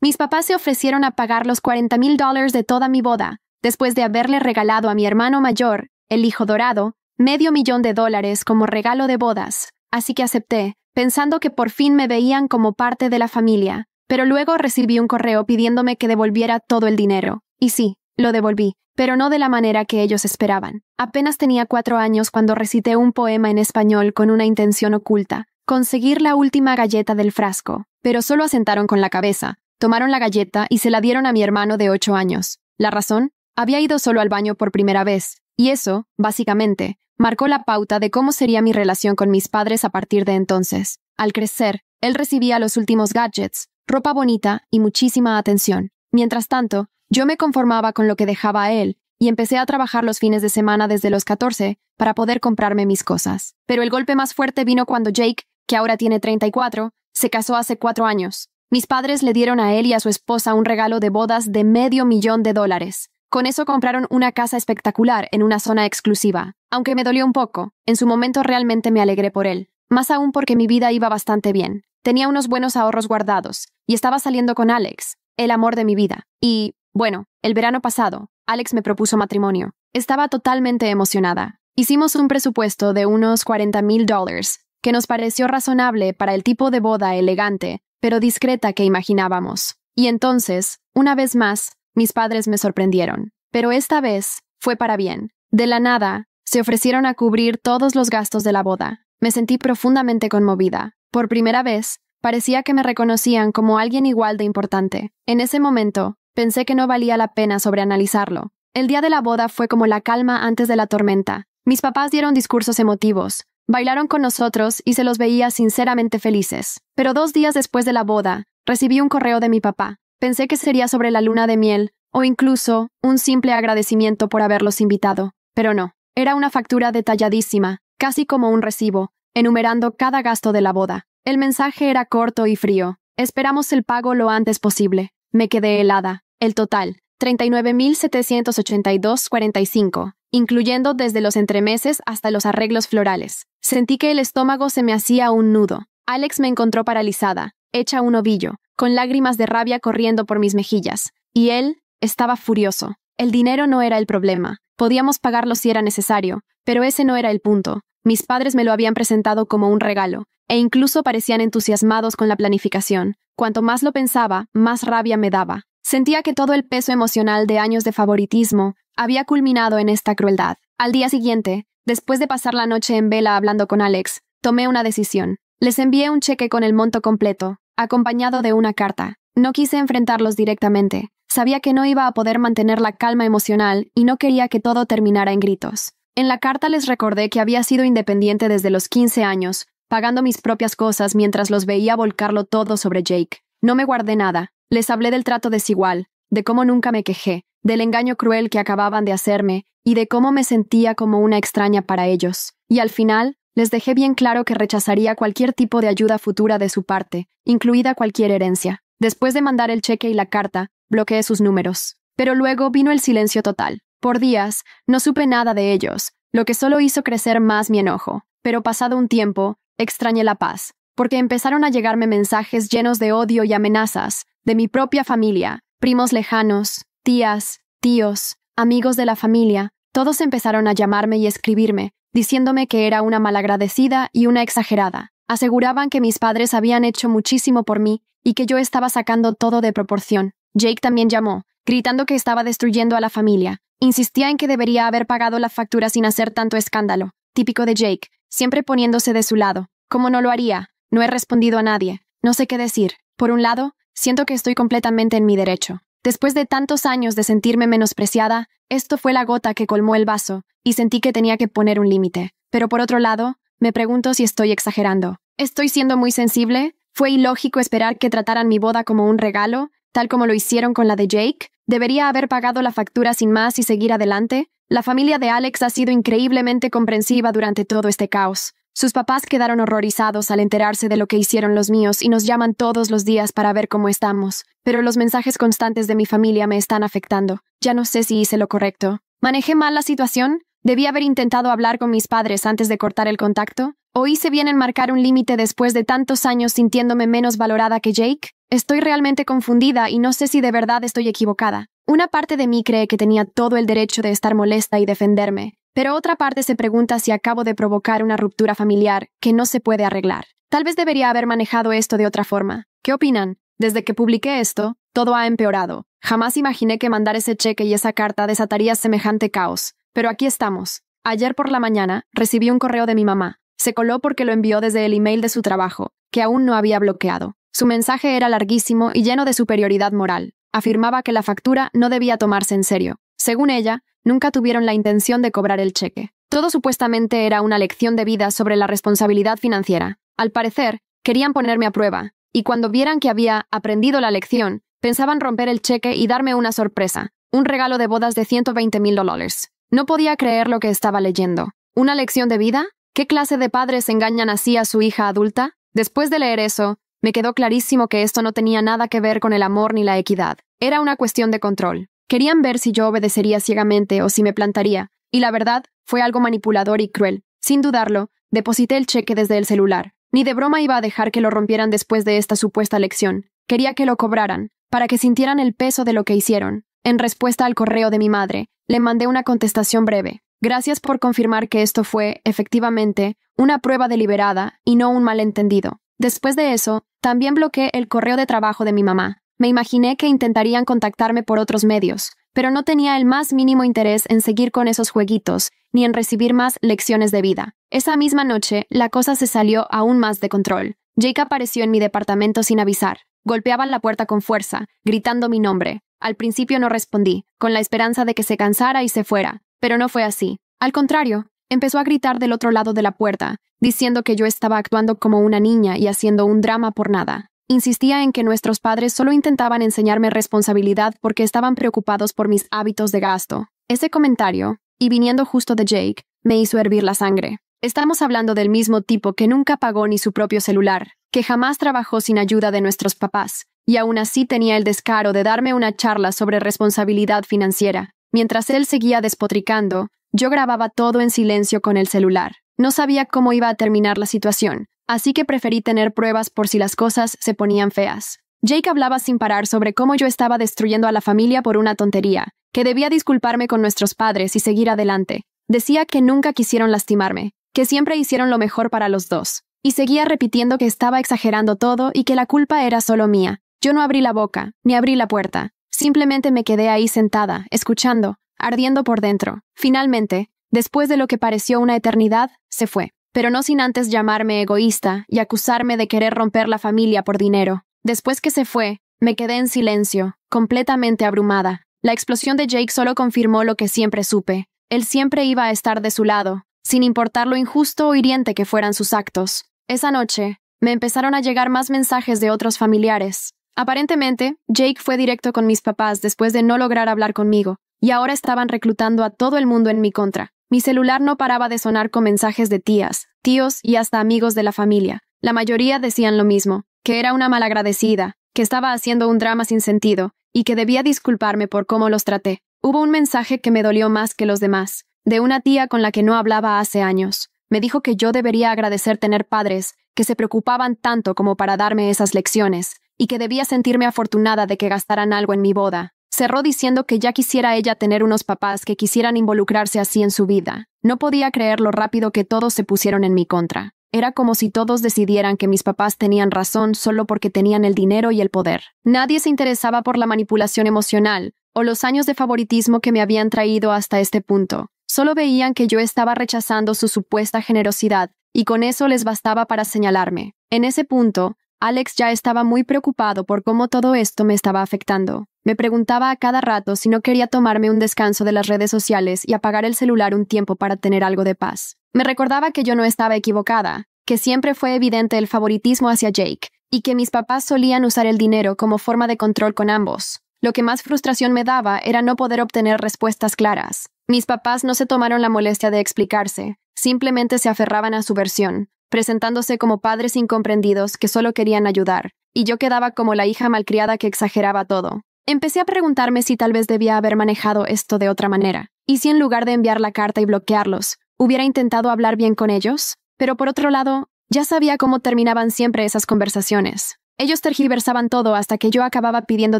Mis papás se ofrecieron a pagar los $40,000 de toda mi boda, después de haberle regalado a mi hermano mayor, el hijo dorado, $500,000 como regalo de bodas. Así que acepté, pensando que por fin me veían como parte de la familia. Pero luego recibí un correo pidiéndome que devolviera todo el dinero. Y sí, lo devolví, pero no de la manera que ellos esperaban. Apenas tenía 4 años cuando recité un poema en español con una intención oculta: conseguir la última galleta del frasco. Pero solo asentaron con la cabeza, tomaron la galleta y se la dieron a mi hermano de 8 años. ¿La razón? Había ido solo al baño por primera vez, y eso, básicamente, marcó la pauta de cómo sería mi relación con mis padres a partir de entonces. Al crecer, él recibía los últimos gadgets, ropa bonita y muchísima atención. Mientras tanto, yo me conformaba con lo que dejaba a él, y empecé a trabajar los fines de semana desde los 14 para poder comprarme mis cosas. Pero el golpe más fuerte vino cuando Jake, que ahora tiene 34, se casó hace 4 años. Mis padres le dieron a él y a su esposa un regalo de bodas de $500,000. Con eso compraron una casa espectacular en una zona exclusiva. Aunque me dolió un poco, en su momento realmente me alegré por él. Más aún porque mi vida iba bastante bien. Tenía unos buenos ahorros guardados, y estaba saliendo con Alex, el amor de mi vida. Y, bueno, el verano pasado, Alex me propuso matrimonio. Estaba totalmente emocionada. Hicimos un presupuesto de unos $40,000, que nos pareció razonable para el tipo de boda elegante, pero discreta que imaginábamos. Y entonces, una vez más, mis padres me sorprendieron. Pero esta vez fue para bien. De la nada, se ofrecieron a cubrir todos los gastos de la boda. Me sentí profundamente conmovida. Por primera vez, parecía que me reconocían como alguien igual de importante. En ese momento, pensé que no valía la pena sobreanalizarlo. El día de la boda fue como la calma antes de la tormenta. Mis papás dieron discursos emotivos, bailaron con nosotros y se los veía sinceramente felices. Pero 2 días después de la boda, recibí un correo de mi papá. Pensé que sería sobre la luna de miel, o incluso un simple agradecimiento por haberlos invitado. Pero no, era una factura detalladísima, casi como un recibo, enumerando cada gasto de la boda. El mensaje era corto y frío. Esperamos el pago lo antes posible. Me quedé helada. El total, $39,782,45, incluyendo desde los entremeses hasta los arreglos florales. Sentí que el estómago se me hacía un nudo. Alex me encontró paralizada, hecha un ovillo, con lágrimas de rabia corriendo por mis mejillas. Y él estaba furioso. El dinero no era el problema. Podíamos pagarlo si era necesario, pero ese no era el punto. Mis padres me lo habían presentado como un regalo, e incluso parecían entusiasmados con la planificación. Cuanto más lo pensaba, más rabia me daba. Sentía que todo el peso emocional de años de favoritismo había culminado en esta crueldad. Al día siguiente, después de pasar la noche en vela hablando con Alex, tomé una decisión. Les envié un cheque con el monto completo, acompañado de una carta. No quise enfrentarlos directamente. Sabía que no iba a poder mantener la calma emocional y no quería que todo terminara en gritos. En la carta les recordé que había sido independiente desde los 15 años, pagando mis propias cosas mientras los veía volcarlo todo sobre Jake. No me guardé nada. Les hablé del trato desigual, de cómo nunca me quejé, del engaño cruel que acababan de hacerme y de cómo me sentía como una extraña para ellos. Y al final, les dejé bien claro que rechazaría cualquier tipo de ayuda futura de su parte, incluida cualquier herencia. Después de mandar el cheque y la carta, bloqueé sus números. Pero luego vino el silencio total. Por días, no supe nada de ellos, lo que solo hizo crecer más mi enojo. Pero pasado un tiempo, extrañé la paz, porque empezaron a llegarme mensajes llenos de odio y amenazas, de mi propia familia, primos lejanos, tías, tíos, amigos de la familia. Todos empezaron a llamarme y escribirme, diciéndome que era una malagradecida y una exagerada. Aseguraban que mis padres habían hecho muchísimo por mí y que yo estaba sacando todo de proporción. Jake también llamó, gritando que estaba destruyendo a la familia. Insistía en que debería haber pagado la factura sin hacer tanto escándalo. Típico de Jake, siempre poniéndose de su lado. ¿Cómo no lo haría? No he respondido a nadie. No sé qué decir. Por un lado, siento que estoy completamente en mi derecho. Después de tantos años de sentirme menospreciada, esto fue la gota que colmó el vaso, y sentí que tenía que poner un límite. Pero por otro lado, me pregunto si estoy exagerando. ¿Estoy siendo muy sensible? ¿Fue ilógico esperar que trataran mi boda como un regalo, tal como lo hicieron con la de Jake? ¿Debería haber pagado la factura sin más y seguir adelante? La familia de Alex ha sido increíblemente comprensiva durante todo este caos. Sus papás quedaron horrorizados al enterarse de lo que hicieron los míos y nos llaman todos los días para ver cómo estamos. Pero los mensajes constantes de mi familia me están afectando. Ya no sé si hice lo correcto. ¿Manejé mal la situación? ¿Debí haber intentado hablar con mis padres antes de cortar el contacto? ¿O hice bien en marcar un límite después de tantos años sintiéndome menos valorada que Jake? Estoy realmente confundida y no sé si de verdad estoy equivocada. Una parte de mí cree que tenía todo el derecho de estar molesta y defenderme, pero otra parte se pregunta si acabo de provocar una ruptura familiar que no se puede arreglar. Tal vez debería haber manejado esto de otra forma. ¿Qué opinan? Desde que publiqué esto, todo ha empeorado. Jamás imaginé que mandar ese cheque y esa carta desataría semejante caos. Pero aquí estamos. Ayer por la mañana recibí un correo de mi mamá. Se coló porque lo envió desde el email de su trabajo, que aún no había bloqueado. Su mensaje era larguísimo y lleno de superioridad moral. Afirmaba que la factura no debía tomarse en serio. Según ella, nunca tuvieron la intención de cobrar el cheque. Todo supuestamente era una lección de vida sobre la responsabilidad financiera. Al parecer, querían ponerme a prueba, y cuando vieran que había aprendido la lección, pensaban romper el cheque y darme una sorpresa, un regalo de bodas de $120,000. No podía creer lo que estaba leyendo. ¿Una lección de vida? ¿Qué clase de padres engañan así a su hija adulta? Después de leer eso, me quedó clarísimo que esto no tenía nada que ver con el amor ni la equidad. Era una cuestión de control. Querían ver si yo obedecería ciegamente o si me plantaría, y la verdad, fue algo manipulador y cruel. Sin dudarlo, deposité el cheque desde el celular. Ni de broma iba a dejar que lo rompieran después de esta supuesta lección. Quería que lo cobraran, para que sintieran el peso de lo que hicieron. En respuesta al correo de mi madre, le mandé una contestación breve. Gracias por confirmar que esto fue, efectivamente, una prueba deliberada y no un malentendido. Después de eso, también bloqueé el correo de trabajo de mi mamá. Me imaginé que intentarían contactarme por otros medios, pero no tenía el más mínimo interés en seguir con esos jueguitos, ni en recibir más lecciones de vida. Esa misma noche, la cosa se salió aún más de control. Jake apareció en mi departamento sin avisar. Golpeaba la puerta con fuerza, gritando mi nombre. Al principio no respondí, con la esperanza de que se cansara y se fuera, pero no fue así. Al contrario, empezó a gritar del otro lado de la puerta, diciendo que yo estaba actuando como una niña y haciendo un drama por nada. Insistía en que nuestros padres solo intentaban enseñarme responsabilidad porque estaban preocupados por mis hábitos de gasto. Ese comentario, y viniendo justo de Jake, me hizo hervir la sangre. Estamos hablando del mismo tipo que nunca pagó ni su propio celular, que jamás trabajó sin ayuda de nuestros papás, y aún así tenía el descaro de darme una charla sobre responsabilidad financiera. Mientras él seguía despotricando, yo grababa todo en silencio con el celular. No sabía cómo iba a terminar la situación, así que preferí tener pruebas por si las cosas se ponían feas. Jake hablaba sin parar sobre cómo yo estaba destruyendo a la familia por una tontería, que debía disculparme con nuestros padres y seguir adelante. Decía que nunca quisieron lastimarme, que siempre hicieron lo mejor para los dos. Y seguía repitiendo que estaba exagerando todo y que la culpa era solo mía. Yo no abrí la boca, ni abrí la puerta. Simplemente me quedé ahí sentada, escuchando, ardiendo por dentro. Finalmente, después de lo que pareció una eternidad, se fue. Pero no sin antes llamarme egoísta y acusarme de querer romper la familia por dinero. Después que se fue, me quedé en silencio, completamente abrumada. La explosión de Jake solo confirmó lo que siempre supe. Él siempre iba a estar de su lado, sin importar lo injusto o hiriente que fueran sus actos. Esa noche, me empezaron a llegar más mensajes de otros familiares. Aparentemente, Jake fue directo con mis papás después de no lograr hablar conmigo, y ahora estaban reclutando a todo el mundo en mi contra. Mi celular no paraba de sonar con mensajes de tías, tíos y hasta amigos de la familia. La mayoría decían lo mismo, que era una malagradecida, que estaba haciendo un drama sin sentido, y que debía disculparme por cómo los traté. Hubo un mensaje que me dolió más que los demás, de una tía con la que no hablaba hace años. Me dijo que yo debería agradecer tener padres que se preocupaban tanto como para darme esas lecciones, y que debía sentirme afortunada de que gastaran algo en mi boda. Cerró diciendo que ya quisiera ella tener unos papás que quisieran involucrarse así en su vida. No podía creer lo rápido que todos se pusieron en mi contra. Era como si todos decidieran que mis papás tenían razón solo porque tenían el dinero y el poder. Nadie se interesaba por la manipulación emocional o los años de favoritismo que me habían traído hasta este punto. Solo veían que yo estaba rechazando su supuesta generosidad, y con eso les bastaba para señalarme. En ese punto, Alex ya estaba muy preocupado por cómo todo esto me estaba afectando. Me preguntaba a cada rato si no quería tomarme un descanso de las redes sociales y apagar el celular un tiempo para tener algo de paz. Me recordaba que yo no estaba equivocada, que siempre fue evidente el favoritismo hacia Jake, y que mis papás solían usar el dinero como forma de control con ambos. Lo que más frustración me daba era no poder obtener respuestas claras. Mis papás no se tomaron la molestia de explicarse, simplemente se aferraban a su versión, presentándose como padres incomprendidos que solo querían ayudar, y yo quedaba como la hija malcriada que exageraba todo. Empecé a preguntarme si tal vez debía haber manejado esto de otra manera, y si en lugar de enviar la carta y bloquearlos, hubiera intentado hablar bien con ellos. Pero por otro lado, ya sabía cómo terminaban siempre esas conversaciones. Ellos tergiversaban todo hasta que yo acababa pidiendo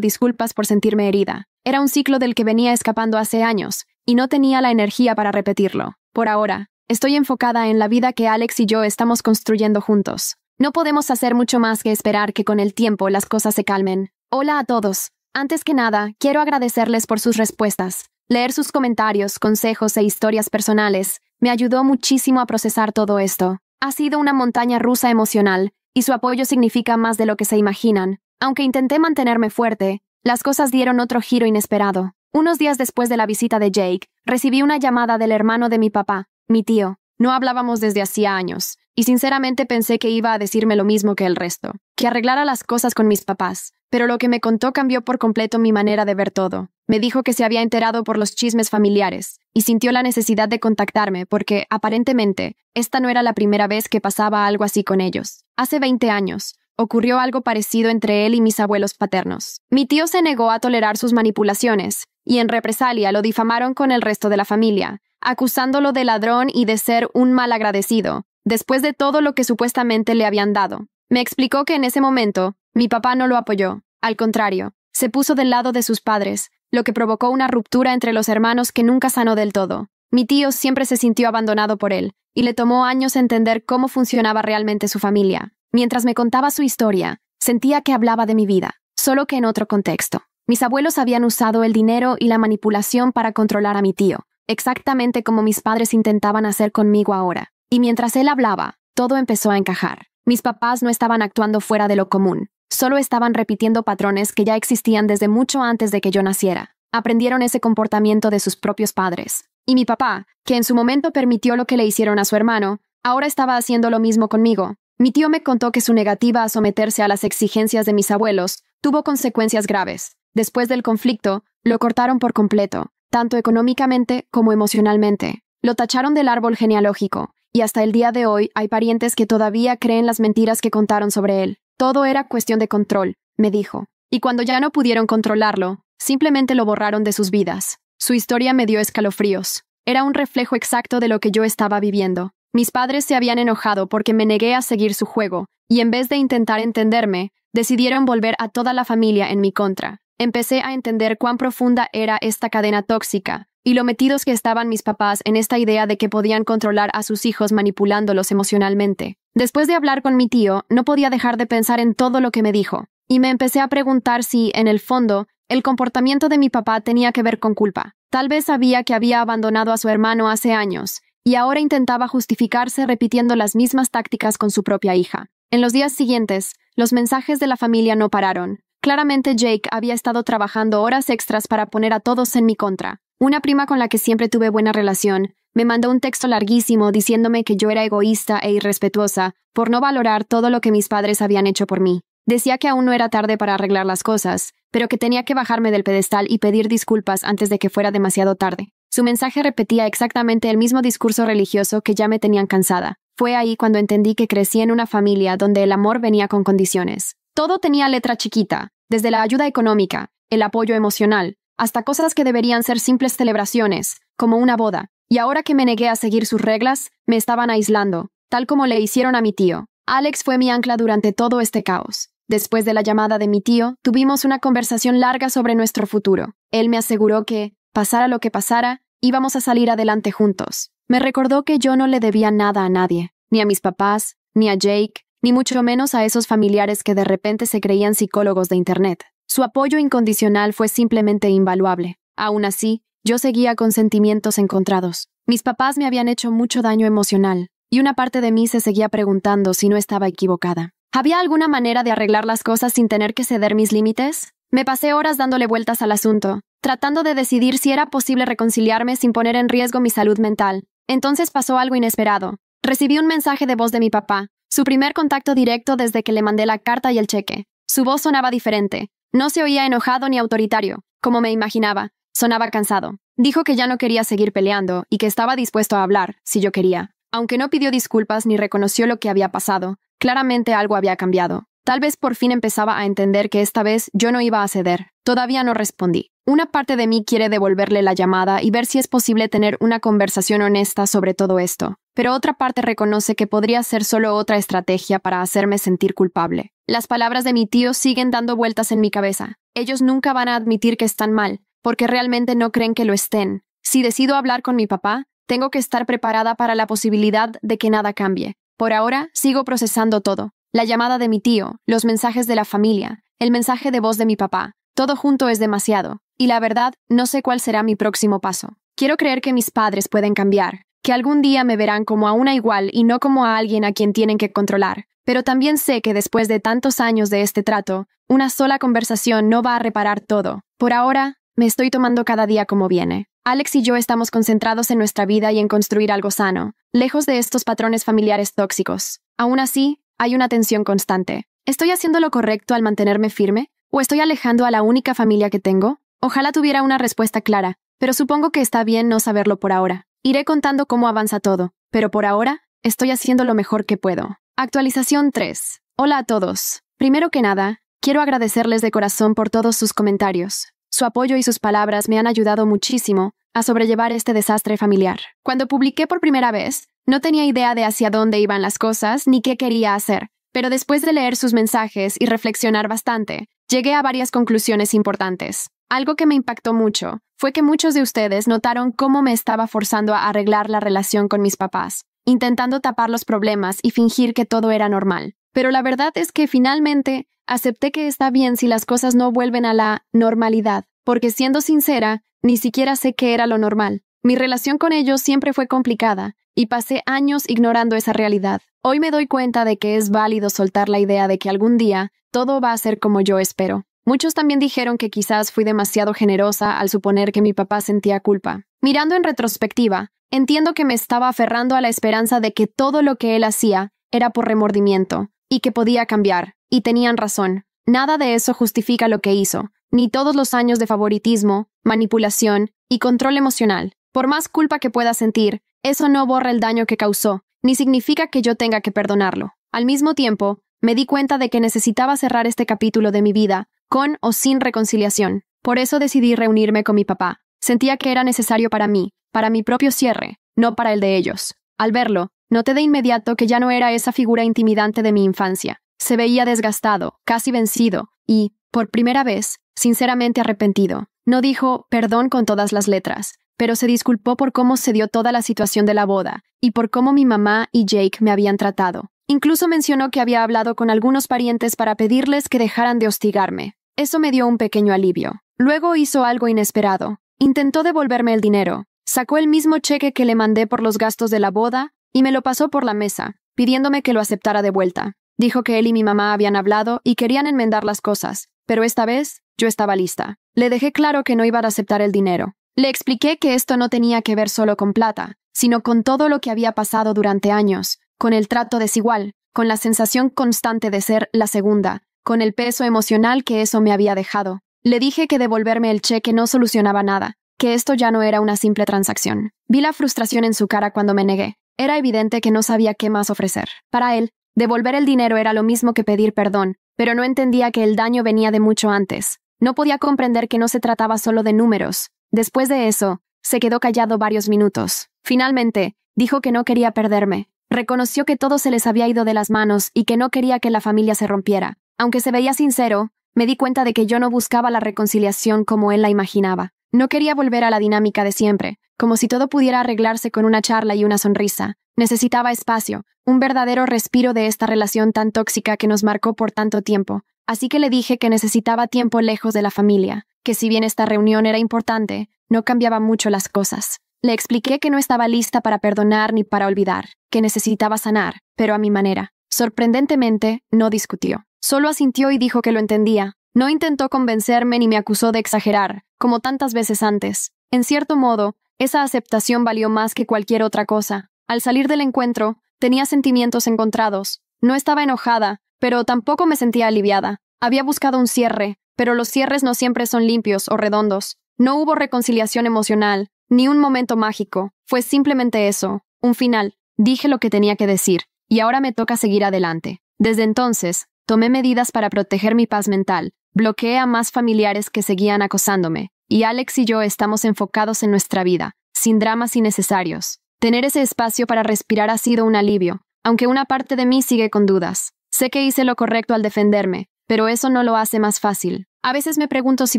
disculpas por sentirme herida. Era un ciclo del que venía escapando hace años, y no tenía la energía para repetirlo. Por ahora, estoy enfocada en la vida que Alex y yo estamos construyendo juntos. No podemos hacer mucho más que esperar que con el tiempo las cosas se calmen. Hola a todos. Antes que nada, quiero agradecerles por sus respuestas. Leer sus comentarios, consejos e historias personales me ayudó muchísimo a procesar todo esto. Ha sido una montaña rusa emocional, y su apoyo significa más de lo que se imaginan. Aunque intenté mantenerme fuerte, las cosas dieron otro giro inesperado. Unos días después de la visita de Jake, recibí una llamada del hermano de mi papá, mi tío. No hablábamos desde hacía años, y sinceramente pensé que iba a decirme lo mismo que el resto, que arreglara las cosas con mis papás. Pero lo que me contó cambió por completo mi manera de ver todo. Me dijo que se había enterado por los chismes familiares, y sintió la necesidad de contactarme porque, aparentemente, esta no era la primera vez que pasaba algo así con ellos. Hace 20 años, ocurrió algo parecido entre él y mis abuelos paternos. Mi tío se negó a tolerar sus manipulaciones, y en represalia lo difamaron con el resto de la familia, acusándolo de ladrón y de ser un malagradecido, después de todo lo que supuestamente le habían dado. Me explicó que en ese momento, mi papá no lo apoyó. Al contrario, se puso del lado de sus padres, lo que provocó una ruptura entre los hermanos que nunca sanó del todo. Mi tío siempre se sintió abandonado por él, y le tomó años entender cómo funcionaba realmente su familia. Mientras me contaba su historia, sentía que hablaba de mi vida, solo que en otro contexto. Mis abuelos habían usado el dinero y la manipulación para controlar a mi tío, exactamente como mis padres intentaban hacer conmigo ahora. Y mientras él hablaba, todo empezó a encajar. Mis papás no estaban actuando fuera de lo común, solo estaban repitiendo patrones que ya existían desde mucho antes de que yo naciera. Aprendieron ese comportamiento de sus propios padres. Y mi papá, que en su momento permitió lo que le hicieron a su hermano, ahora estaba haciendo lo mismo conmigo. Mi tío me contó que su negativa a someterse a las exigencias de mis abuelos tuvo consecuencias graves. Después del conflicto, lo cortaron por completo, tanto económicamente como emocionalmente. Lo tacharon del árbol genealógico, y hasta el día de hoy hay parientes que todavía creen las mentiras que contaron sobre él. Todo era cuestión de control, me dijo. Y cuando ya no pudieron controlarlo, simplemente lo borraron de sus vidas. Su historia me dio escalofríos. Era un reflejo exacto de lo que yo estaba viviendo. Mis padres se habían enojado porque me negué a seguir su juego, y en vez de intentar entenderme, decidieron volver a toda la familia en mi contra. Empecé a entender cuán profunda era esta cadena tóxica, y lo metidos que estaban mis papás en esta idea de que podían controlar a sus hijos manipulándolos emocionalmente. Después de hablar con mi tío, no podía dejar de pensar en todo lo que me dijo, y me empecé a preguntar si, en el fondo, el comportamiento de mi papá tenía que ver con culpa. Tal vez sabía que había abandonado a su hermano hace años, y ahora intentaba justificarse repitiendo las mismas tácticas con su propia hija. En los días siguientes, los mensajes de la familia no pararon. Claramente Jake había estado trabajando horas extras para poner a todos en mi contra. Una prima con la que siempre tuve buena relación me mandó un texto larguísimo diciéndome que yo era egoísta e irrespetuosa por no valorar todo lo que mis padres habían hecho por mí. Decía que aún no era tarde para arreglar las cosas, pero que tenía que bajarme del pedestal y pedir disculpas antes de que fuera demasiado tarde. Su mensaje repetía exactamente el mismo discurso religioso que ya me tenían cansada. Fue ahí cuando entendí que crecí en una familia donde el amor venía con condiciones. Todo tenía letra chiquita, desde la ayuda económica, el apoyo emocional, hasta cosas que deberían ser simples celebraciones, como una boda. Y ahora que me negué a seguir sus reglas, me estaban aislando, tal como le hicieron a mi tío. Alex fue mi ancla durante todo este caos. Después de la llamada de mi tío, tuvimos una conversación larga sobre nuestro futuro. Él me aseguró que, pasara lo que pasara, íbamos a salir adelante juntos. Me recordó que yo no le debía nada a nadie, ni a mis papás, ni a Jake, ni mucho menos a esos familiares que de repente se creían psicólogos de Internet. Su apoyo incondicional fue simplemente invaluable. Aún así, yo seguía con sentimientos encontrados. Mis papás me habían hecho mucho daño emocional, y una parte de mí se seguía preguntando si no estaba equivocada. ¿Había alguna manera de arreglar las cosas sin tener que ceder mis límites? Me pasé horas dándole vueltas al asunto, tratando de decidir si era posible reconciliarme sin poner en riesgo mi salud mental. Entonces pasó algo inesperado. Recibí un mensaje de voz de mi papá, su primer contacto directo desde que le mandé la carta y el cheque. Su voz sonaba diferente. No se oía enojado ni autoritario, como me imaginaba. Sonaba cansado. Dijo que ya no quería seguir peleando y que estaba dispuesto a hablar, si yo quería. Aunque no pidió disculpas ni reconoció lo que había pasado, claramente algo había cambiado. Tal vez por fin empezaba a entender que esta vez yo no iba a ceder. Todavía no respondí. Una parte de mí quiere devolverle la llamada y ver si es posible tener una conversación honesta sobre todo esto. Pero otra parte reconoce que podría ser solo otra estrategia para hacerme sentir culpable. Las palabras de mi tío siguen dando vueltas en mi cabeza. Ellos nunca van a admitir que están mal, porque realmente no creen que lo estén. Si decido hablar con mi papá, tengo que estar preparada para la posibilidad de que nada cambie. Por ahora, sigo procesando todo. La llamada de mi tío, los mensajes de la familia, el mensaje de voz de mi papá. Todo junto es demasiado. Y la verdad, no sé cuál será mi próximo paso. Quiero creer que mis padres pueden cambiar, que algún día me verán como a una igual y no como a alguien a quien tienen que controlar. Pero también sé que después de tantos años de este trato, una sola conversación no va a reparar todo. Por ahora, me estoy tomando cada día como viene. Alex y yo estamos concentrados en nuestra vida y en construir algo sano, lejos de estos patrones familiares tóxicos. Aún así, hay una tensión constante. ¿Estoy haciendo lo correcto al mantenerme firme? ¿O estoy alejando a la única familia que tengo? Ojalá tuviera una respuesta clara, pero supongo que está bien no saberlo por ahora. Iré contando cómo avanza todo, pero por ahora, estoy haciendo lo mejor que puedo. Actualización 3. Hola a todos. Primero que nada, quiero agradecerles de corazón por todos sus comentarios. Su apoyo y sus palabras me han ayudado muchísimo a sobrellevar este desastre familiar. Cuando publiqué por primera vez, no tenía idea de hacia dónde iban las cosas ni qué quería hacer, pero después de leer sus mensajes y reflexionar bastante, llegué a varias conclusiones importantes. Algo que me impactó mucho fue que muchos de ustedes notaron cómo me estaba forzando a arreglar la relación con mis papás, intentando tapar los problemas y fingir que todo era normal. Pero la verdad es que finalmente acepté que está bien si las cosas no vuelven a la normalidad, porque siendo sincera, ni siquiera sé qué era lo normal. Mi relación con ellos siempre fue complicada, y pasé años ignorando esa realidad. Hoy me doy cuenta de que es válido soltar la idea de que algún día todo va a ser como yo espero. Muchos también dijeron que quizás fui demasiado generosa al suponer que mi papá sentía culpa. Mirando en retrospectiva, entiendo que me estaba aferrando a la esperanza de que todo lo que él hacía era por remordimiento, y que podía cambiar, y tenían razón. Nada de eso justifica lo que hizo, ni todos los años de favoritismo, manipulación y control emocional. Por más culpa que pueda sentir, eso no borra el daño que causó, ni significa que yo tenga que perdonarlo. Al mismo tiempo, me di cuenta de que necesitaba cerrar este capítulo de mi vida, con o sin reconciliación. Por eso decidí reunirme con mi papá. Sentía que era necesario para mí, para mi propio cierre, no para el de ellos. Al verlo, noté de inmediato que ya no era esa figura intimidante de mi infancia. Se veía desgastado, casi vencido, y, por primera vez, sinceramente arrepentido. No dijo perdón con todas las letras, pero se disculpó por cómo se dio toda la situación de la boda, y por cómo mi mamá y Jake me habían tratado. Incluso mencionó que había hablado con algunos parientes para pedirles que dejaran de hostigarme. Eso me dio un pequeño alivio. Luego hizo algo inesperado. Intentó devolverme el dinero. Sacó el mismo cheque que le mandé por los gastos de la boda y me lo pasó por la mesa, pidiéndome que lo aceptara de vuelta. Dijo que él y mi mamá habían hablado y querían enmendar las cosas, pero esta vez yo estaba lista. Le dejé claro que no iba a aceptar el dinero. Le expliqué que esto no tenía que ver solo con plata, sino con todo lo que había pasado durante años, con el trato desigual, con la sensación constante de ser la segunda, con el peso emocional que eso me había dejado. Le dije que devolverme el cheque no solucionaba nada, que esto ya no era una simple transacción. Vi la frustración en su cara cuando me negué. Era evidente que no sabía qué más ofrecer. Para él, devolver el dinero era lo mismo que pedir perdón, pero no entendía que el daño venía de mucho antes. No podía comprender que no se trataba solo de números. Después de eso, se quedó callado varios minutos. Finalmente, dijo que no quería perderme. Reconoció que todo se les había ido de las manos y que no quería que la familia se rompiera. Aunque se veía sincero, me di cuenta de que yo no buscaba la reconciliación como él la imaginaba. No quería volver a la dinámica de siempre, como si todo pudiera arreglarse con una charla y una sonrisa. Necesitaba espacio, un verdadero respiro de esta relación tan tóxica que nos marcó por tanto tiempo. Así que le dije que necesitaba tiempo lejos de la familia, que si bien esta reunión era importante, no cambiaba mucho las cosas. Le expliqué que no estaba lista para perdonar ni para olvidar, que necesitaba sanar, pero a mi manera. Sorprendentemente, no discutió. Solo asintió y dijo que lo entendía. No intentó convencerme ni me acusó de exagerar, como tantas veces antes. En cierto modo, esa aceptación valió más que cualquier otra cosa. Al salir del encuentro, tenía sentimientos encontrados. No estaba enojada, pero tampoco me sentía aliviada. Había buscado un cierre, pero los cierres no siempre son limpios o redondos. No hubo reconciliación emocional, ni un momento mágico. Fue simplemente eso, un final. Dije lo que tenía que decir, y ahora me toca seguir adelante. Desde entonces, tomé medidas para proteger mi paz mental. Bloqueé a más familiares que seguían acosándome, y Alex y yo estamos enfocados en nuestra vida, sin dramas innecesarios. Tener ese espacio para respirar ha sido un alivio, aunque una parte de mí sigue con dudas. Sé que hice lo correcto al defenderme, pero eso no lo hace más fácil. A veces me pregunto si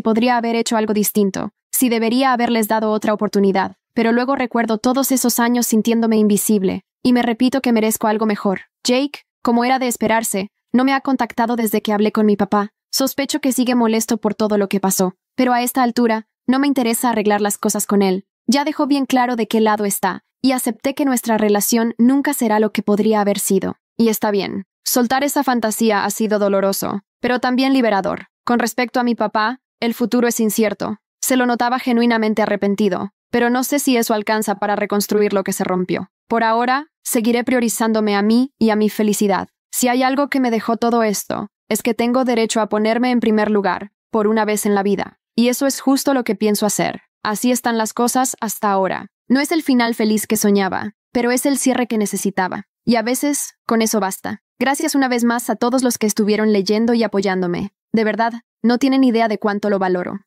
podría haber hecho algo distinto, si debería haberles dado otra oportunidad, pero luego recuerdo todos esos años sintiéndome invisible, y me repito que merezco algo mejor. Jake, como era de esperarse, no me ha contactado desde que hablé con mi papá. Sospecho que sigue molesto por todo lo que pasó, pero a esta altura, no me interesa arreglar las cosas con él. Ya dejó bien claro de qué lado está, y acepté que nuestra relación nunca será lo que podría haber sido. Y está bien. Soltar esa fantasía ha sido doloroso, pero también liberador. Con respecto a mi papá, el futuro es incierto. Se lo notaba genuinamente arrepentido, pero no sé si eso alcanza para reconstruir lo que se rompió. Por ahora, seguiré priorizándome a mí y a mi felicidad. Si hay algo que me dejó todo esto, es que tengo derecho a ponerme en primer lugar, por una vez en la vida. Y eso es justo lo que pienso hacer. Así están las cosas hasta ahora. No es el final feliz que soñaba, pero es el cierre que necesitaba. Y a veces, con eso basta. Gracias una vez más a todos los que estuvieron leyendo y apoyándome. De verdad, no tienen idea de cuánto lo valoro.